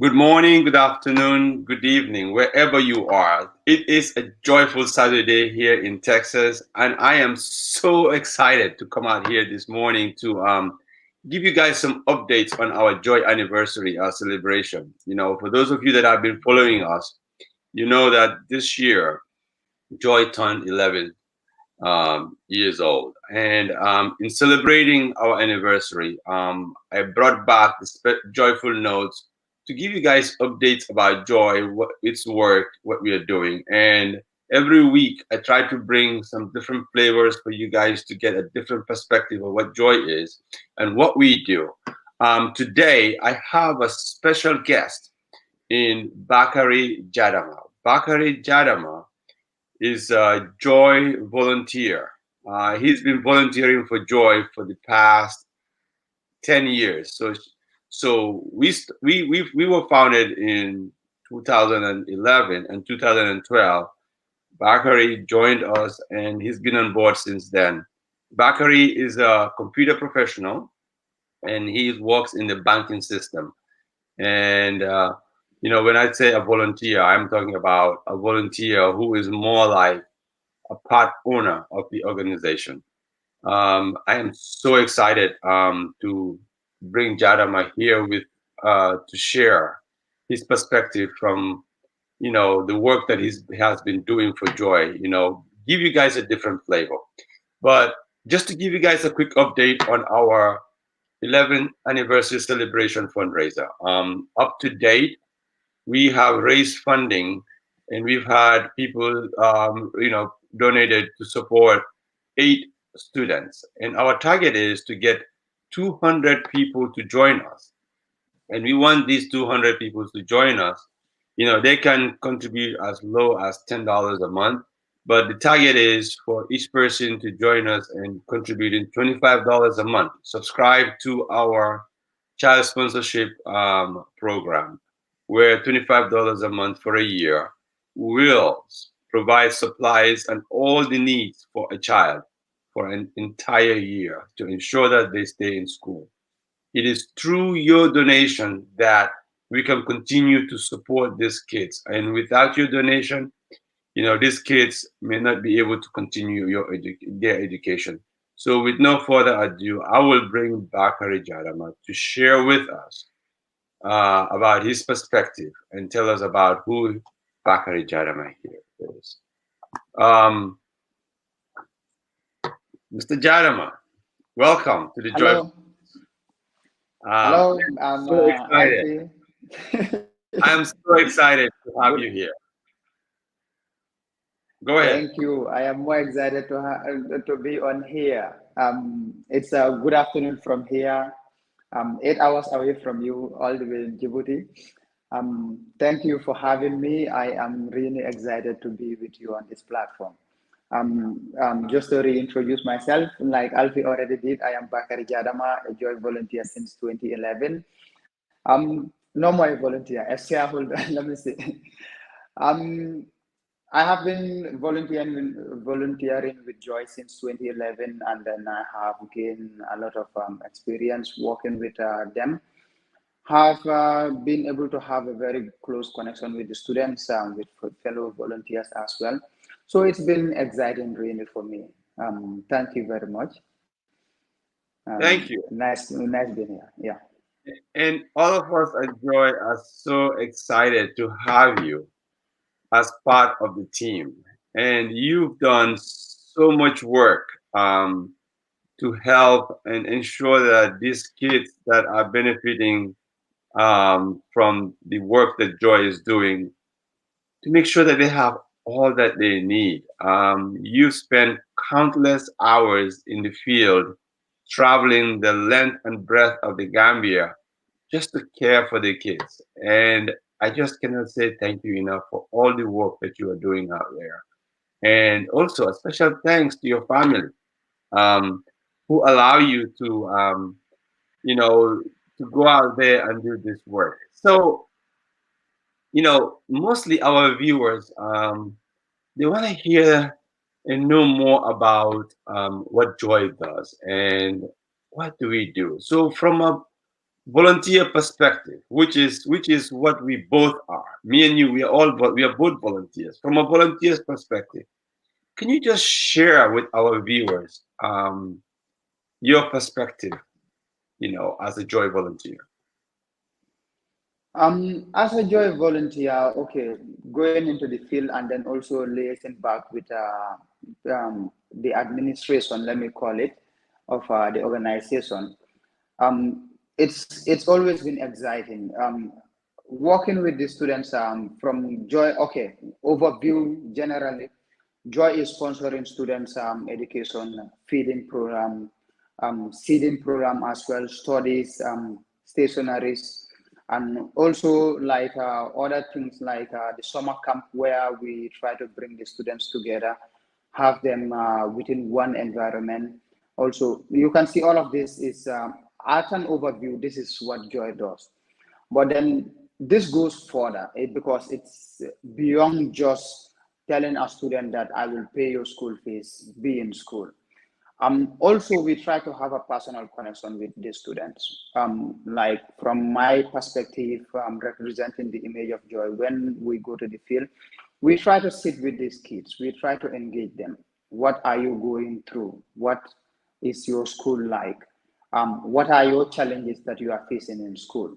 Good morning, good afternoon, good evening, wherever you are. It is a joyful Saturday here in Texas, and I am so excited to come out here this morning to give you guys some updates on our Joy anniversary celebration. For those of you that have been following us, you know that this year Joy turned 11 years old. And in celebrating our anniversary, I brought back the joyful notes to give you guys updates about Joy, what its work, what we are doing. And every week, I try to bring some different flavors for you guys to get a different perspective of what Joy is and what we do. Today, I have a special guest in Bakary Jadama. Bakary Jadama is a Joy volunteer. He's been volunteering for Joy for the past 10 years. So we were founded in 2011 and 2012. Bakary joined us and he's been on board since then. Bakary is a computer professional and he works in the banking system. And when I say a volunteer, I'm talking about a volunteer who is more like a part owner of the organization. I am so excited to bring Jadama here with to share his perspective from the work that he has been doing for Joy. Give you guys a different flavor. But just to give you guys a quick update on our 11th anniversary celebration fundraiser. Up to date, we have raised funding and we've had people donated to support 8 students, and our target is to get 200 people to join us. And we want these 200 people to join us. They can contribute as low as $10 a month, but the target is for each person to join us and contributing $25 a month. Subscribe to our child sponsorship program, where $25 a month for a year will provide supplies and all the needs for a child for an entire year to ensure that they stay in school. It is through your donation that we can continue to support these kids. And without your donation, these kids may not be able to continue their education. So with no further ado, I will bring Bakary Jadama to share with us about his perspective and tell us about who Bakary Jadama here is. Mr. Jadama, welcome to the Joy. Hello, hello, I'm So excited. Alfie. I'm so excited to have Good, you here. Go ahead. thank you. I am more excited to be on here. It's a good afternoon from here. 8 hours away from you, all the way in Djibouti. Thank you for having me. I am really excited to be with you on this platform. Just to reintroduce myself, like Alfie already did, I am Bakary Jadama, a Joy volunteer since 2011. No more a volunteer, a shareholder. Let me see. Um, I have been volunteering with Joy since 2011, and then I have gained a lot of experience working with them. Have been able to have a very close connection with the students, with fellow volunteers as well. So it's been exciting, really, for me. Thank you very much. Thank you. Nice being here. Yeah. And all of us at Joy are so excited to have you as part of the team. And you've done so much work to help and ensure that these kids that are benefiting from the work that Joy is doing, to make sure that they have all that they need. You spend countless hours in the field, traveling the length and breadth of the Gambia just to care for the kids. And I just cannot say thank you enough for all the work that you are doing out there. And also a special thanks to your family, um, who allow you you know, to go out there and do this work. So, mostly our viewers, they want to hear and know more about what Joy does and what do we do. So, from a volunteer perspective, which is what we both are. Me and you, we are both volunteers. From a volunteer's perspective, can you just share with our viewers your perspective, as a Joy volunteer? As a Joy volunteer, okay, going into the field and then also liaising back with the administration, let me call it, of the organization. It's always been exciting. Working with the students from Joy, okay, overview generally, Joy is sponsoring students education, feeding program, seeding program as well, studies, stationaries, and also like other things like the summer camp where we try to bring the students together, have them within one environment. Also, you can see all of this is at an overview. This is what Joy does. But then this goes further because it's beyond just telling a student that I will pay your school fees, be in school. Also, we try to have a personal connection with the students. Like from my perspective, representing the image of Joy, when we go to the field, we try to sit with these kids. We try to engage them. What are you going through? What is your school like? What are your challenges that you are facing in school?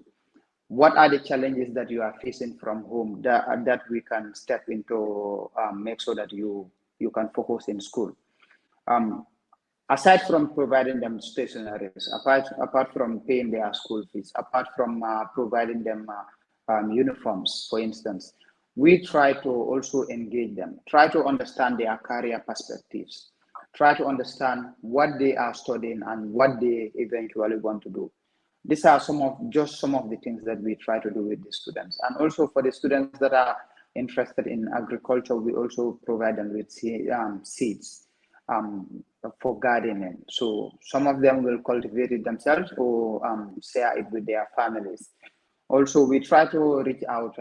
What are the challenges that you are facing from home that we can step into, make sure that you can focus in school? Um, Aside from providing them stationaries, apart from paying their school fees, apart from providing them uniforms, for instance, we try to also engage them, try to understand their career perspectives, try to understand what they are studying and what they eventually want to do. These are some of the things that we try to do with the students. And also for the students that are interested in agriculture, we also provide them with seeds for gardening. So some of them will cultivate it themselves or share it with their families. Also, we try to reach out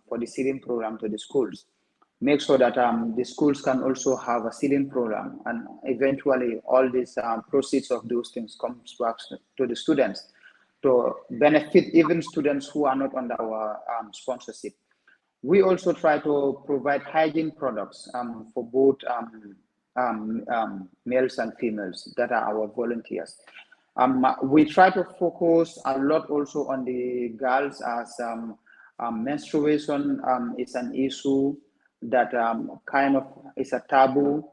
for the seeding program to the schools, make sure that the schools can also have a seeding program, and eventually all these proceeds of those things comes back to the students to benefit even students who are not under our sponsorship. We also try to provide hygiene products for both males and females that are our volunteers. We try to focus a lot also on the girls as menstruation is an issue that kind of is a taboo.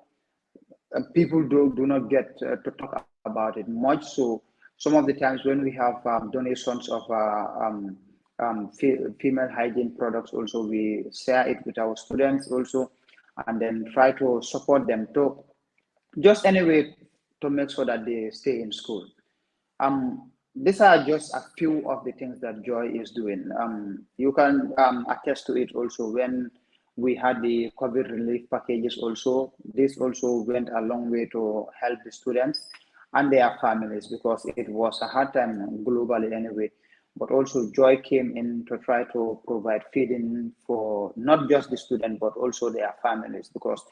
People do not get to talk about it much. So some of the times when we have donations of female hygiene products, also we share it with our students also, and then try to support them to just anyway to make sure that they stay in school. These are just a few of the things that Joy is doing. You can attest to it also when we had the COVID relief packages also. This also went a long way to help the students and their families because it was a hard time globally anyway. But also Joy came in to try to provide feeding for not just the student, but also their families because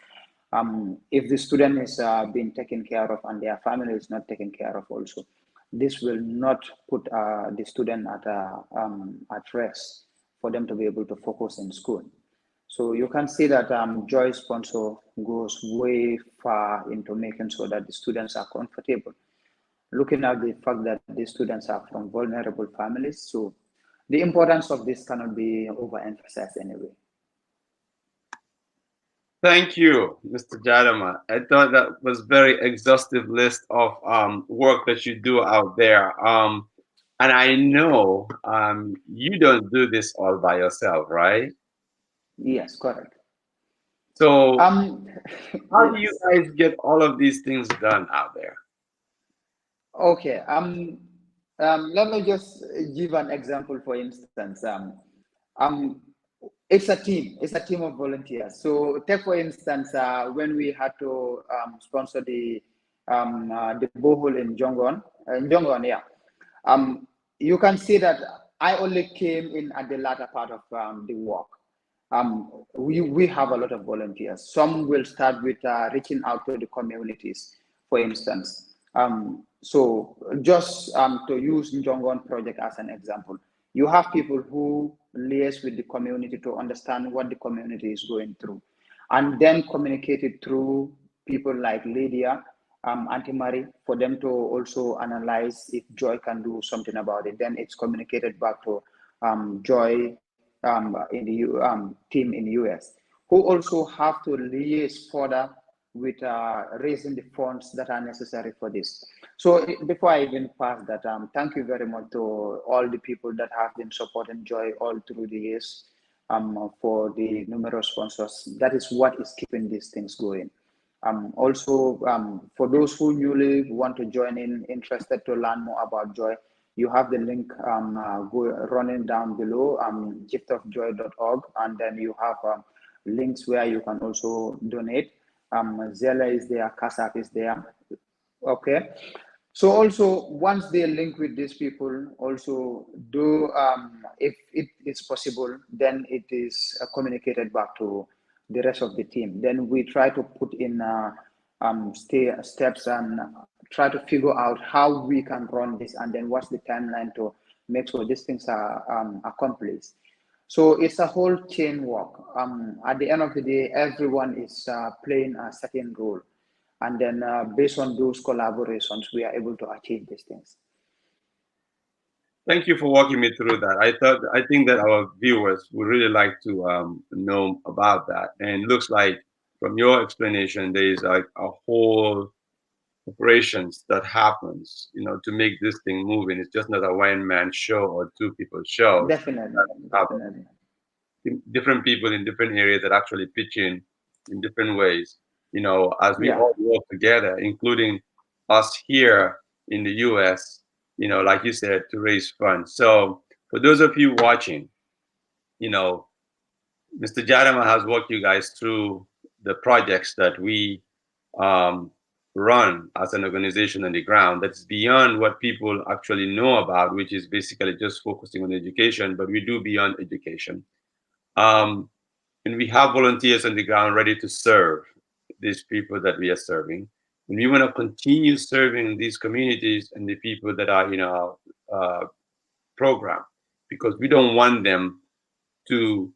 if the student is being taken care of and their family is not taken care of also, this will not put the student at rest for them to be able to focus in school. So you can see that Joy sponsor goes way far into making sure that the students are comfortable. Looking at the fact that the students are from vulnerable families, so the importance of this cannot be overemphasized anyway. Thank you, Mr. Jadama. I thought that was very exhaustive list of work that you do out there. And I know you don't do this all by yourself, right? Yes, correct. So Um, how do you yes. guys get all of these things done out there? Okay. Let me just give an example. For instance, um, it's a team. It's a team of volunteers. So, take for instance, when we had to sponsor the borehole in Jongon, yeah. Um, you can see that I only came in at the latter part of the work. We have a lot of volunteers. Some will start with reaching out to the communities, for instance. So just to use Njongon project as an example, you have people who liaise with the community to understand what the community is going through, and then communicate it through people like Lydia, Auntie Marie, for them to also analyze if Joy can do something about it. Then it's communicated back to Joy in the team in the US, who also have to liaise further with raising the funds that are necessary for this. So before I even pass that, thank you very much to all the people that have been supporting Joy all through the years, for the numerous sponsors. That is what is keeping these things going. Also, for those who newly want to join in, interested to learn more about Joy, you have the link running down below, giftofjoy.org, and then you have links where you can also donate. Zella is there, Kasap is there. Okay. So also once they link with these people, also do if it is possible, then it is communicated back to the rest of the team. Then we try to put in steps and try to figure out how we can run this, and then what's the timeline to make sure these things are accomplished. So it's a whole chain work. At the end of the day, everyone is playing a certain role. And then based on those collaborations, we are able to achieve these things. Thank you for walking me through that. I think that our viewers would really like to know about that. And it looks like from your explanation, there is like a whole operations that happens, to make this thing moving. It's just not a one-man show or two people show. Definitely, definitely. Different people in different areas that actually pitch in different ways, as we Yeah, all work together, including us here in the US, like you said, to raise funds. So for those of you watching, Mr. Jadama has walked you guys through the projects that we um, run as an organization on the ground that's beyond what people actually know about, which is basically just focusing on education, but we do beyond education. Um, and we have volunteers on the ground ready to serve these people that we are serving. And we want to continue serving these communities and the people that are in our program, because we don't want them to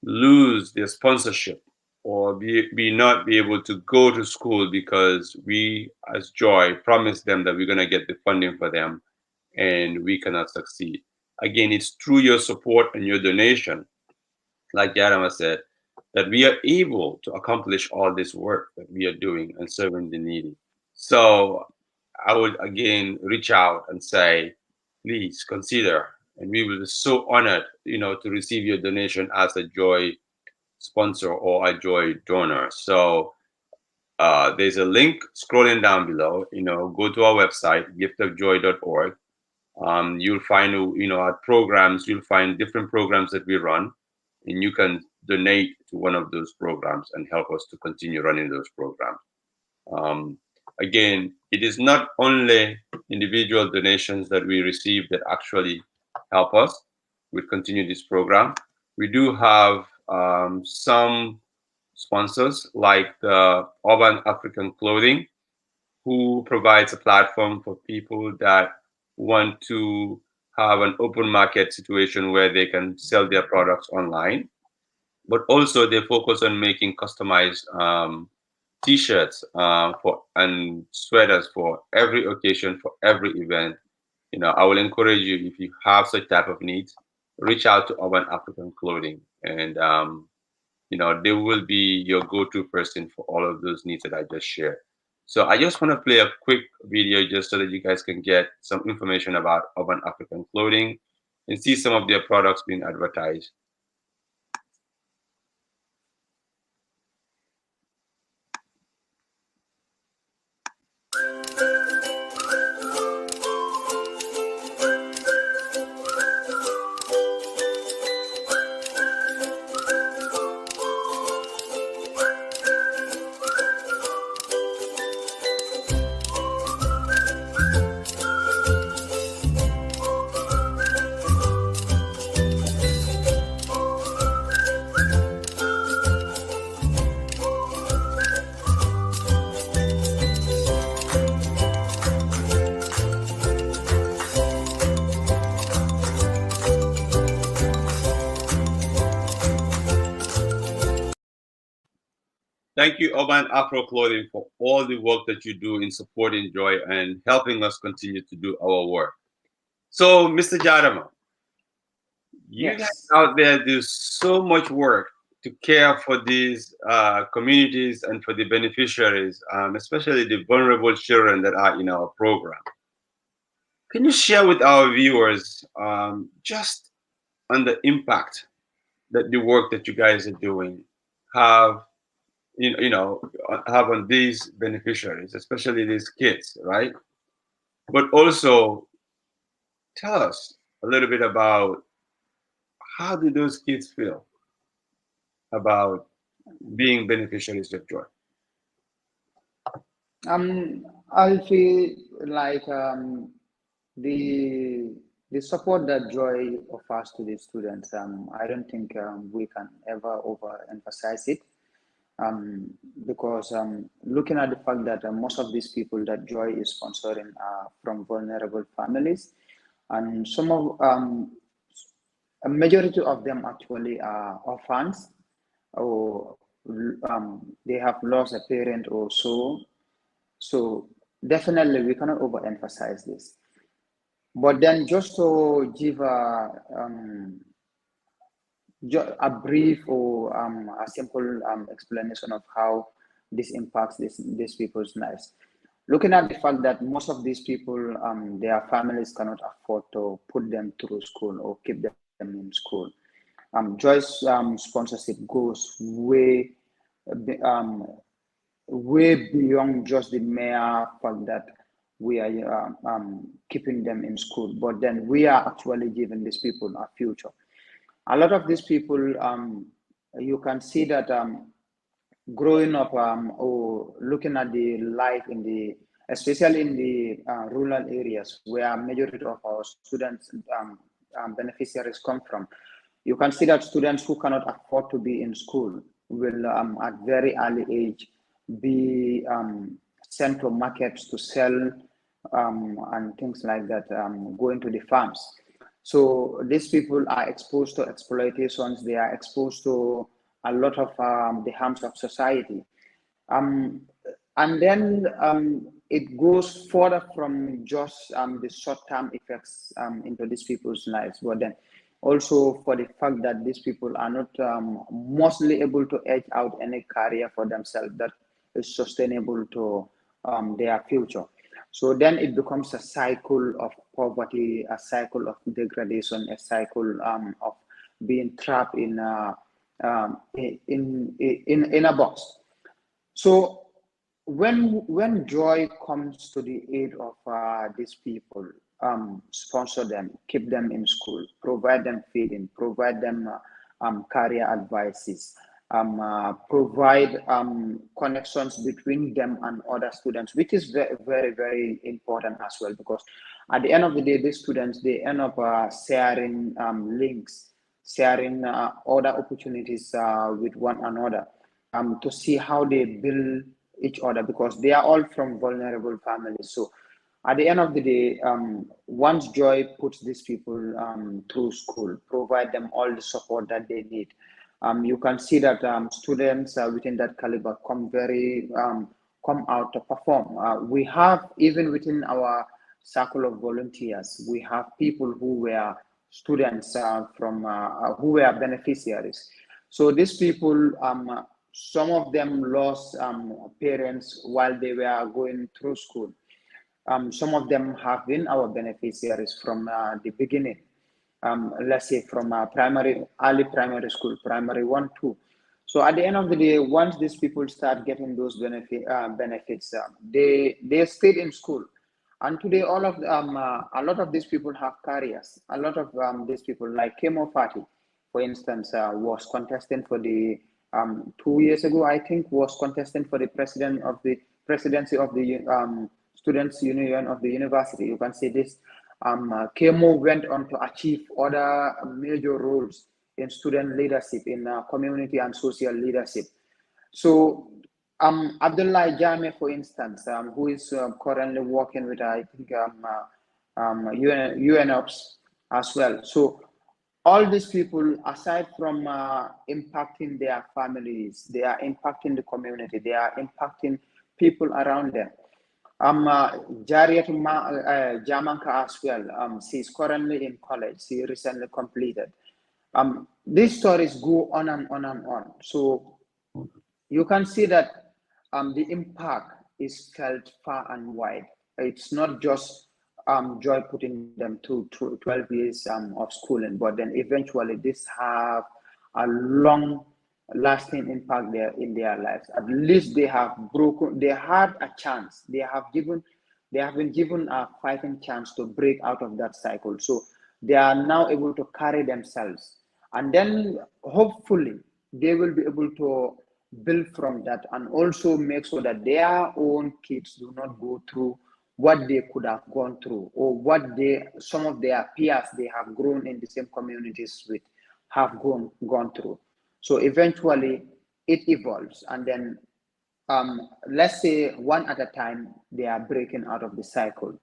lose their sponsorship or be not be able to go to school because we as Joy promised them that we're going to get the funding for them and we cannot succeed. Again, it's through your support and your donation, like Jadama said, that we are able to accomplish all this work that we are doing and serving the needy. So I would again reach out and say, please consider, and we will be so honored, to receive your donation as a Joy sponsor or a Joy donor. So there's a link scrolling down below. Go to our website, giftofjoy.org. You'll find, our programs. You'll find different programs that we run, and you can donate to one of those programs and help us to continue running those programs. Again, it is not only individual donations that we receive that actually help us with continue this program. We do have some sponsors like the Urban African Clothing, who provides a platform for people that want to have an open market situation where they can sell their products online. But also they focus on making customized t-shirts and sweaters for every occasion, for every event. I will encourage you, if you have such type of needs, reach out to Urban African Clothing, and they will be your go-to person for all of those needs that I just shared. So I just want to play a quick video just so that you guys can get some information about Urban African Clothing and see some of their products being advertised. Thank you, Urban Afro Clothing, for all the work that you do in supporting Joy and helping us continue to do our work. So, Mr. Jadama, you guys Yes. out there do so much work to care for these communities and for the beneficiaries, especially the vulnerable children that are in our program. Can you share with our viewers just on the impact that the work that you guys are doing have you know have on these beneficiaries, especially these kids, right? But also tell us a little bit about how do those kids feel about being beneficiaries of joy. I feel like the the support that Joy offers to the students. I don't think we can ever overemphasize it. Um, because looking at the fact that most of these people that Joy is sponsoring are from vulnerable families, and some of a majority of them actually are orphans, or they have lost a parent or so. So definitely we cannot overemphasize this. But then just to give a brief or a simple explanation of how this impacts these people's lives. Looking at the fact that most of these people, their families cannot afford to put them through school or keep them in school. Joyce sponsorship goes um, way beyond just the mere fact that we are keeping them in school, but then we are actually giving these people a future. A lot of these people, you can see that growing up or looking at the life in the, especially in the rural areas where majority of our students beneficiaries come from, you can see that students who cannot afford to be in school will at very early age be sent to markets to sell and things like that, going to the farms. So these people are exposed to exploitations. They are exposed to a lot of the harms of society. Um, and then it goes further from just the short-term effects into these people's lives, but then also for the fact that these people are not mostly able to edge out any career for themselves that is sustainable to their future. So then it becomes a cycle of poverty, a cycle of degradation, a cycle of being trapped in a box. So when joy comes to the aid of these people, sponsor them, keep them in school, provide them feeding, provide them career advices, provide connections between them and other students, which is very, very, very important as well. Because at the end of the day, these students they end up sharing links, sharing other opportunities with one another, to see how they build each other because they are all from vulnerable families. So at the end of the day, once Joy puts these people through school, provide them all the support that they need, you can see that students within that caliber come out to perform. We have, even within our circle of volunteers, we have people who were students who were beneficiaries. So these people, some of them lost parents while they were going through school. Some of them have been our beneficiaries from the beginning. Let's say from early primary school, primary one, two. So at the end of the day, once these people start getting those benefits, they stayed in school. And today, a lot of these people have careers. A lot of these people, like Kemo Party, for instance, was contesting for the 2 years ago, I think, was contesting for the presidency of the Students' Union of the university. You can see this. Kemo went on to achieve other major roles in student leadership, in community and social leadership. So, Abdullah Jame, for instance, who is currently working with, I think, UNOPS as well. So, all these people, aside from impacting their families, they are impacting the community, they are impacting people around them. Uh, Jariat Jamanka as well. She's currently in college. She recently completed. These stories go on and on and on. So you can see that the impact is felt far and wide. It's not just Joy putting them through 12 years of schooling, but then eventually this have a long lasting impact there in their lives. At least they have broken, they had a chance. They have been given a fighting chance to break out of that cycle. So they are now able to carry themselves. And then hopefully they will be able to build from that and also make sure that their own kids do not go through what they could have gone through or what some of their peers they have grown in the same communities with have gone through. So eventually it evolves, and then let's say one at a time they are breaking out of the cycle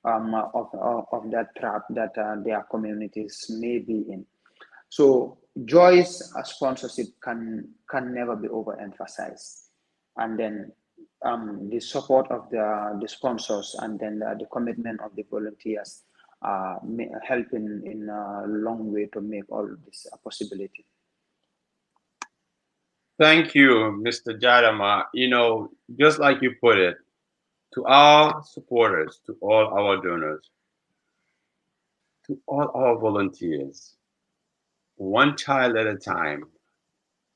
of that trap that their communities may be in. So Joy's sponsorship can never be overemphasized, and then the support of the sponsors, and then the commitment of the volunteers helping in a long way to make all of this a possibility. Thank you, Mr. Jadama. Just like you put it, to our supporters, to all our donors, to all our volunteers, one child at a time,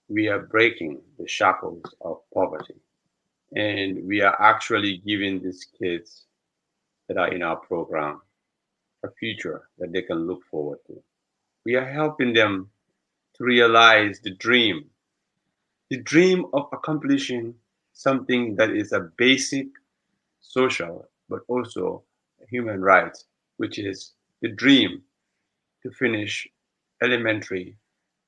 we are breaking the shackles of poverty. And we are actually giving these kids that are in our program a future that they can look forward to. We are helping them to realize the dream of accomplishing something that is a basic social but also a human right, which is the dream to finish elementary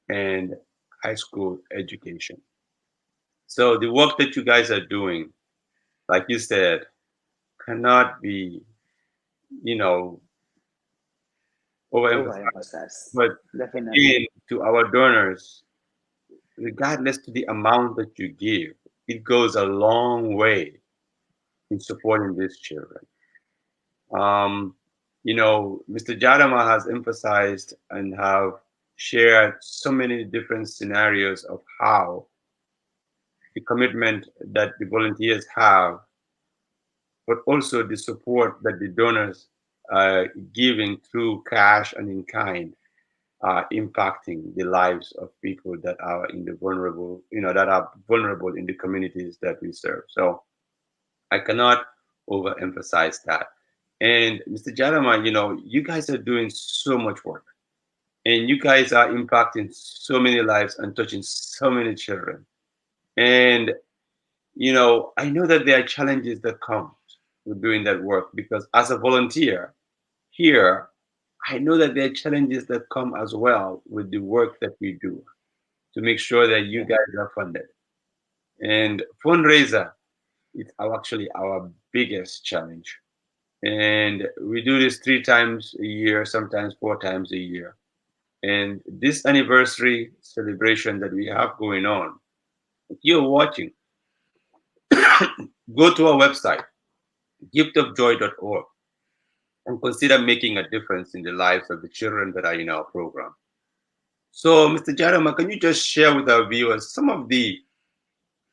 and high school education. So the work that you guys are doing, like you said, cannot be, you know, overemphasized. Overemphasize, But definitely. again, to our donors, regardless to the amount that you give, it goes a long way in supporting these children. Um, Mr. Jadama has emphasized and have shared so many different scenarios of how the commitment that the volunteers have, but also the support that the donors are giving through cash and in kind are impacting the lives of people that are in the vulnerable, that are vulnerable in the communities that we serve. So I cannot overemphasize that. And Mr. Jadama, you guys are doing so much work, and you guys are impacting so many lives and touching so many children. And I know that there are challenges that come with doing that work, because as a volunteer here, I know that there are challenges that come as well with the work that we do to make sure that you Yeah. guys are funded. And fundraiser is actually our biggest challenge. And we do this 3 times a year, sometimes 4 times a year. And this anniversary celebration that we have going on, if you're watching, go to our website, giftofjoy.org, and consider making a difference in the lives of the children that are in our program. So, Mr. Jarama, can you just share with our viewers some of the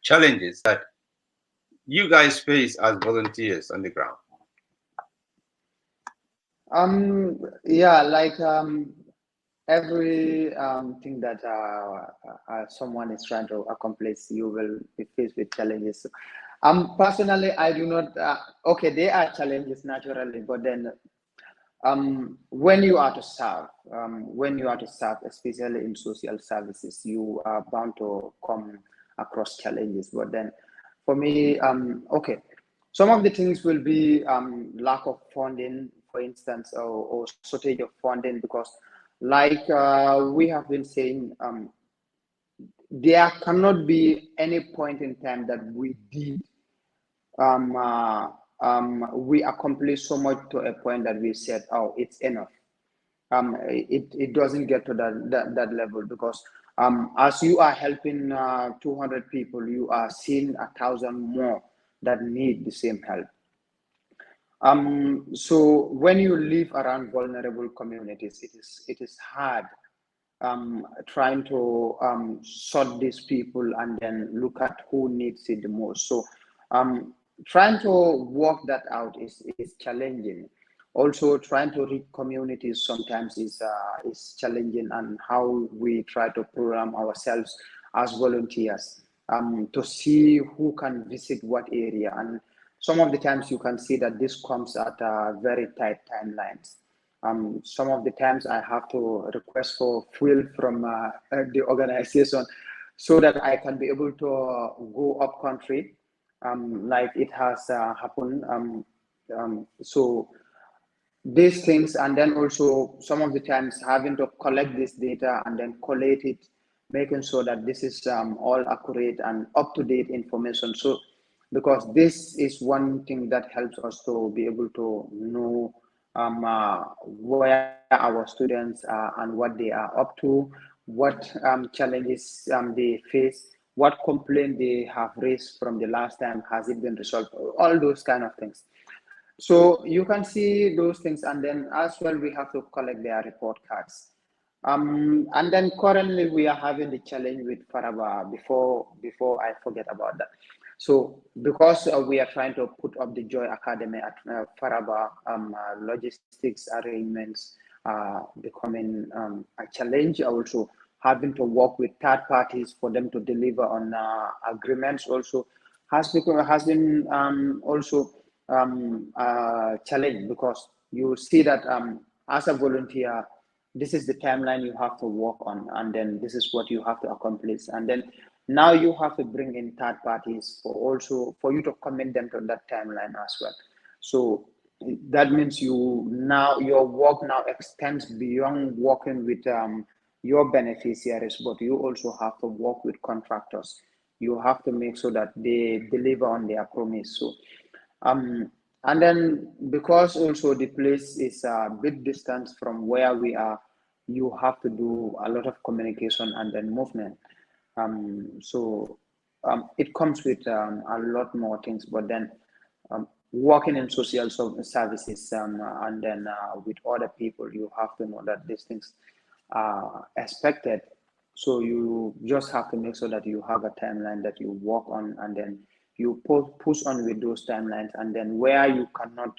challenges that you guys face as volunteers on the ground? Yeah, like every thing that someone is trying to accomplish, you will be faced with challenges. Personally, I do not. Okay, there are challenges naturally, but then when you are to serve, especially in social services, you are bound to come across challenges. But then, for me, okay, some of the things will be lack of funding, for instance, or shortage of funding, because, like we have been saying, there cannot be any point in time that um, uh, we accomplished so much to a point that we said, oh, it's enough. it doesn't get to that level, because as you are helping 200 people, you are seeing 1,000 more that need the same help. So when you live around vulnerable communities, it is hard trying to sort these people and then look at who needs it the most. So trying to work that out is challenging. Also, trying to reach communities sometimes is challenging, and how we try to program ourselves as volunteers to see who can visit what area. And some of the times you can see that this comes at very tight timelines. Some of the times I have to request for fuel from the organization so that I can be able to go up country, like it has happened. So these things, and then also some of the times having to collect this data and then collate it, making sure that this is all accurate and up to date information. So because this is one thing that helps us to be able to know where our students are and what they are up to, what challenges they face, what complaint they have raised from the last time, has it been resolved, all those kind of things. So you can see those things, and then as well we have to collect their report cards. And then currently we are having the challenge with Faraba. Before I forget about that. So because we are trying to put up the Joy Academy at Faraba, logistics arrangements becoming a challenge. Also having to work with third parties for them to deliver on agreements also has been also challenge, because you see that as a volunteer, this is the timeline you have to work on, and then this is what you have to accomplish, and then now you have to bring in third parties for you to commit them to that timeline as well. So that means your work now extends beyond working with your beneficiaries, but you also have to work with contractors. You have to make sure that they deliver on their promise. So um, and then because also the place is a bit distance from where we are, you have to do a lot of communication and then movement. So it comes with a lot more things, but then working in social services, and then with other people, you have to know that these things are expected. So you just have to make sure that you have a timeline that you work on, and then you push on with those timelines, and then where you cannot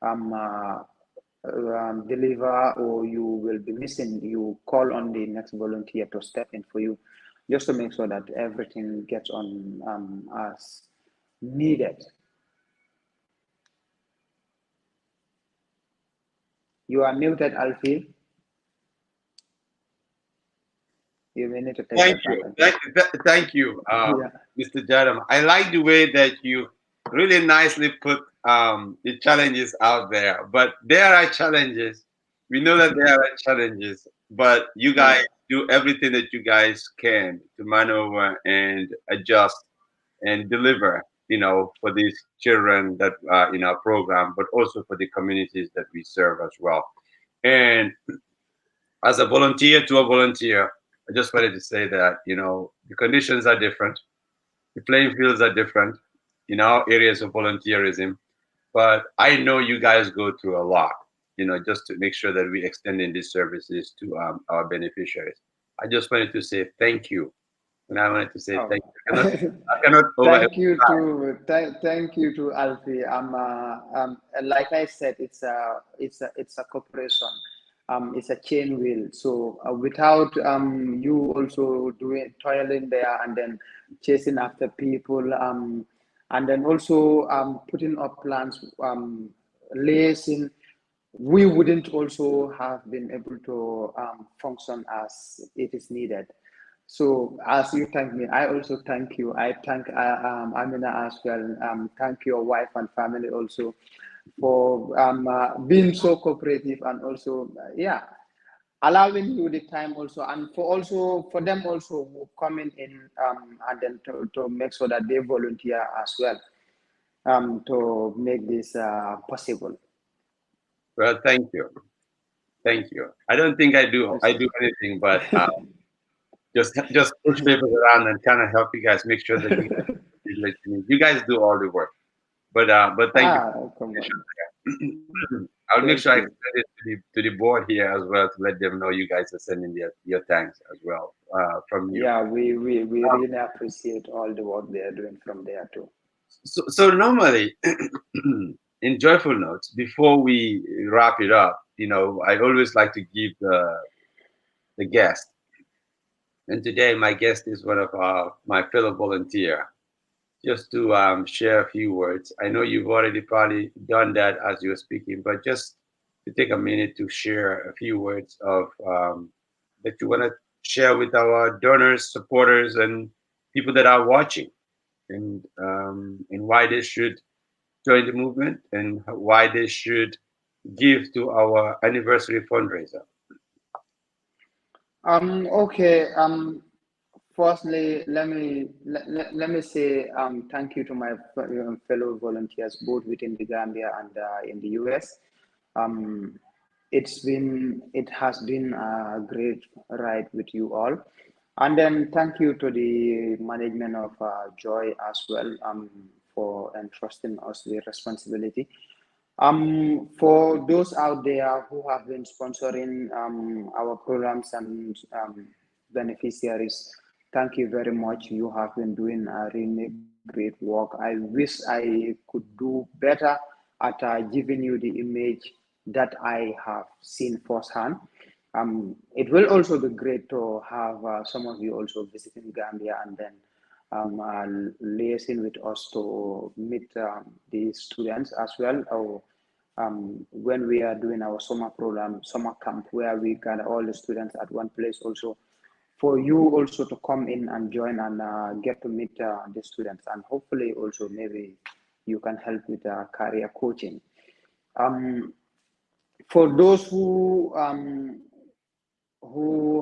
um, uh, deliver, or you will be missing, you call on the next volunteer to step in for you, just to make sure that everything gets on as needed. You are muted, Alfie. You may need to take Thank that back you. again. Thank you, Yeah. Mr. Jadam. I like the way that you really nicely put the challenges out there. But there are challenges. We know that there are challenges, but you guys Yeah. do everything that you guys can to maneuver and adjust and deliver, for these children that are in our program, but also for the communities that we serve as well. And as a volunteer to a volunteer, I just wanted to say that, the conditions are different, the playing fields are different in our areas of volunteerism, but I know you guys go through a lot, just to make sure that we extending these services to our beneficiaries. I just wanted to say thank you. And I wanted to say thank Oh. you. I cannot over. Thank you to Alfie. Like I said, it's a cooperation. It's a chain wheel. So without you also doing toiling there, and then chasing after people, and then also putting up plans, liaising, we wouldn't also have been able to function as it is needed. So as you thank me, I also thank you. I thank Amina as well. Thank your wife and family also for being so cooperative, and also, yeah, allowing you the time also, and for them also who coming in, and then to make sure that they volunteer as well, to make this possible. Well, thank you. Thank you. I don't think I do. I do anything, but just push papers around and kind of help you guys make sure that you guys listening. You guys do all the work. But thank you. Come on. I'll make sure Thank I you. send it to the board here as well to let them know you guys are sending your thanks as well from you. Yeah, we Um, really appreciate all the work they are doing from there too. so normally in joyful notes, before we wrap it up, I always like to give the guest, and today my guest is one of my fellow volunteer, just to share a few words. I know you've already probably done that as you're speaking, but just to take a minute to share a few words of that you want to share with our donors, supporters, and people that are watching, and why they should join the movement and why they should give to our anniversary fundraiser. Okay. Firstly, let me say thank you to my fellow volunteers, both within the Gambia and in the US. Um, it has been a great ride with you all, and then thank you to the management of Joy as well for entrusting us the responsibility. For those out there who have been sponsoring our programs and beneficiaries, thank you very much. You have been doing a really great work. I wish I could do better at giving you the image that I have seen firsthand. It will also be great to have some of you also visiting Gambia and then liaising with us to meet the students as well. Or when we are doing our summer program, summer camp, where we gather all the students at one place also, for you also to come in and join and get to meet the students, and hopefully also maybe you can help with career coaching. Um, for those who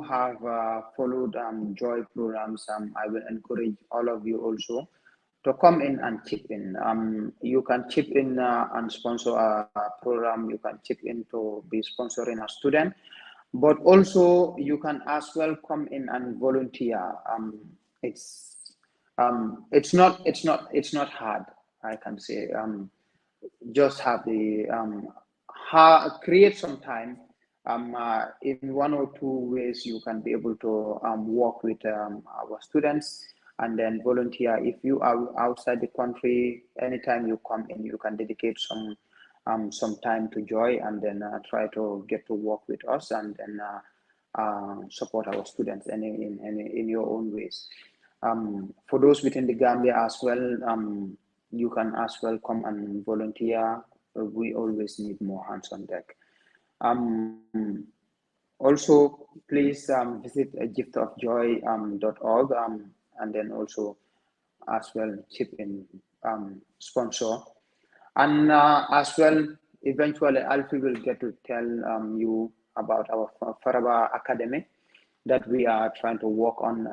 have followed Joy programs, I will encourage all of you also to come in and chip in. You can chip in and sponsor a program. You can chip in to be sponsoring a student, but also you can as well come in and volunteer. It's it's not hard. I can say. Just have the create some time in one or two ways you can be able to work with our students and then volunteer. If you are outside the country, anytime you come in you can dedicate some time to Joy and then try to get to work with us and then support our students in your own ways. For those within the Gambia as well, you can as well come and volunteer. We always need more hands on deck. Um, Also, please visit giftofjoy.org and then also as well chip in sponsor. And as well, eventually, Alfie will get to tell you about our Faraba Academy that we are trying to work on.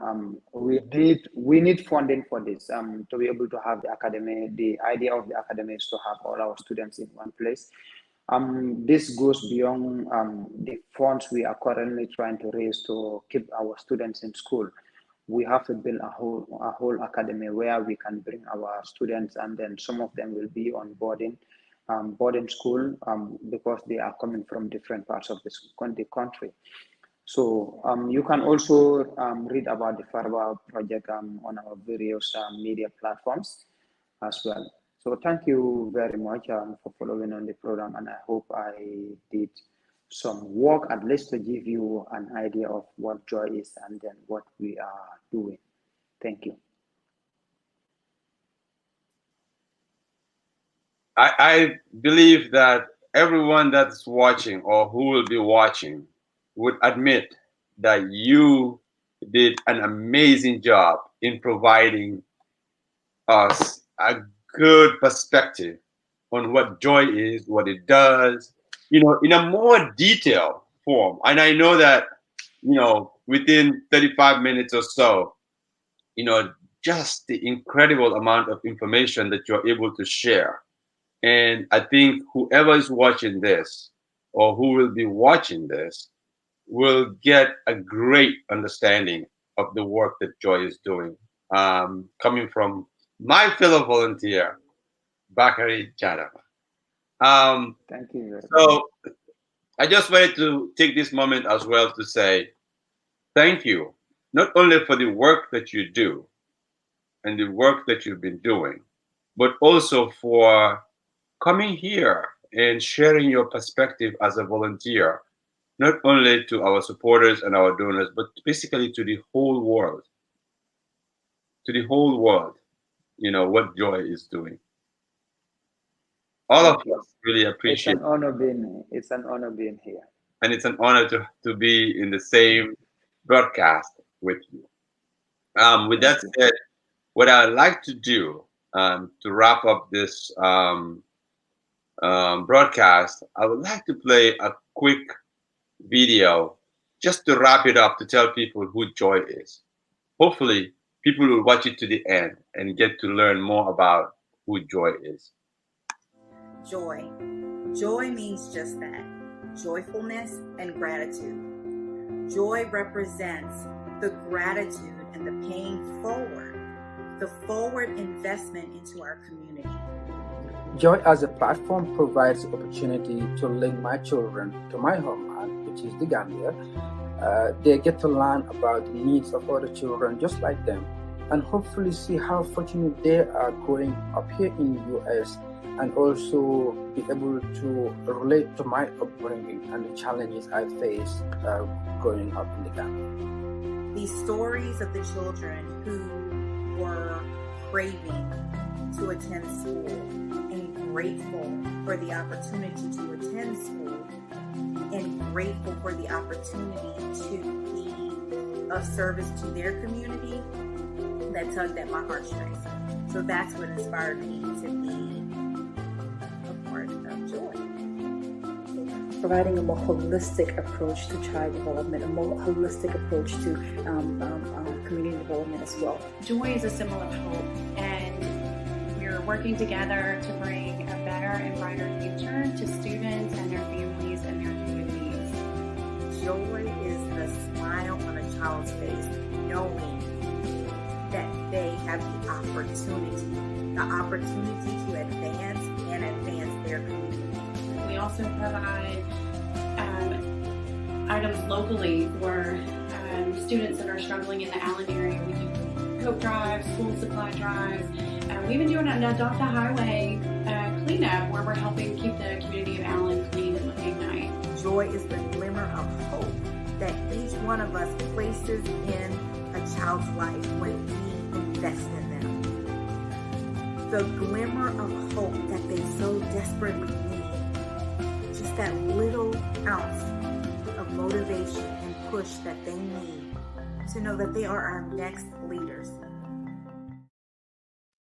We need funding for this to be able to have the academy. The idea of the academy is to have all our students in one place. This goes beyond the funds we are currently trying to raise to keep our students in school. We have to build a whole academy where we can bring our students, and then some of them will be on boarding school because they are coming from different parts of the country. So you can also read about the Farba project on our various media platforms as well. So thank you very much for following on the program, and I hope I did some work at least to give you an idea of what Joy is and then what we are doing. Thank you. I believe that everyone that's watching or who will be watching would admit that you did an amazing job in providing us a good perspective on what joy is, what it does, in a more detailed form. And I know that, within 35 minutes or so, you know, just the incredible amount of information that you're able to share. And I think whoever is watching this or who will be watching this will get a great understanding of the work that JOYE is doing, coming from my fellow volunteer, Bakary Jadama. Um, Thank you very much. so I just wanted to take this moment as well to say thank you, not only for the work that you do and the work that you've been doing, but also for coming here and sharing your perspective as a volunteer, not only to our supporters and our donors, but basically to the whole world, what JOYE is doing. All of Thank you. us really appreciate, It's an honor being here. and it's an honor to be in the same broadcast with you. With Thank that you. said, what I'd like to do to wrap up this broadcast, I would like to play a quick video just to wrap it up to tell people who JOYE is. Hopefully, people will watch it to the end and get to learn more about who JOYE is. JOYE. JOYE means just that, joyfulness and gratitude. JOYE represents the gratitude and the paying forward, the forward investment into our community. JOYE as a platform provides opportunity to link my children to my homeland, which is the Gambia. They get to learn about the needs of other children just like them, and hopefully see how fortunate they are growing up here in the US, and also be able to relate to my upbringing and the challenges I faced growing up in the Gambia. These stories of the children who were craving to attend school and grateful for the opportunity to attend school and grateful for the opportunity to be of service to their community, that tugged at my heartstrings. So that's what inspired me to be a part of JOYE. Providing a more holistic approach to child development, a more holistic approach to community development as well. JOYE is a symbol of hope, and we're working together to bring a better and brighter future to students and their families and their communities. JOYE is the smile on a child's face, knowing that they have the opportunity to advance their community. We also provide items locally for students that are struggling in the Allen area. We do coat drives, school supply drives. We even do an Adopt a Highway cleanup where we're helping keep the community of Allen clean and looking nice. JOYE is the glimmer of hope that each one of us places in a child's life when we invest in them. The glimmer of hope that they so desperately need. Just that little ounce of motivation and push that they need to know that they are our next leaders.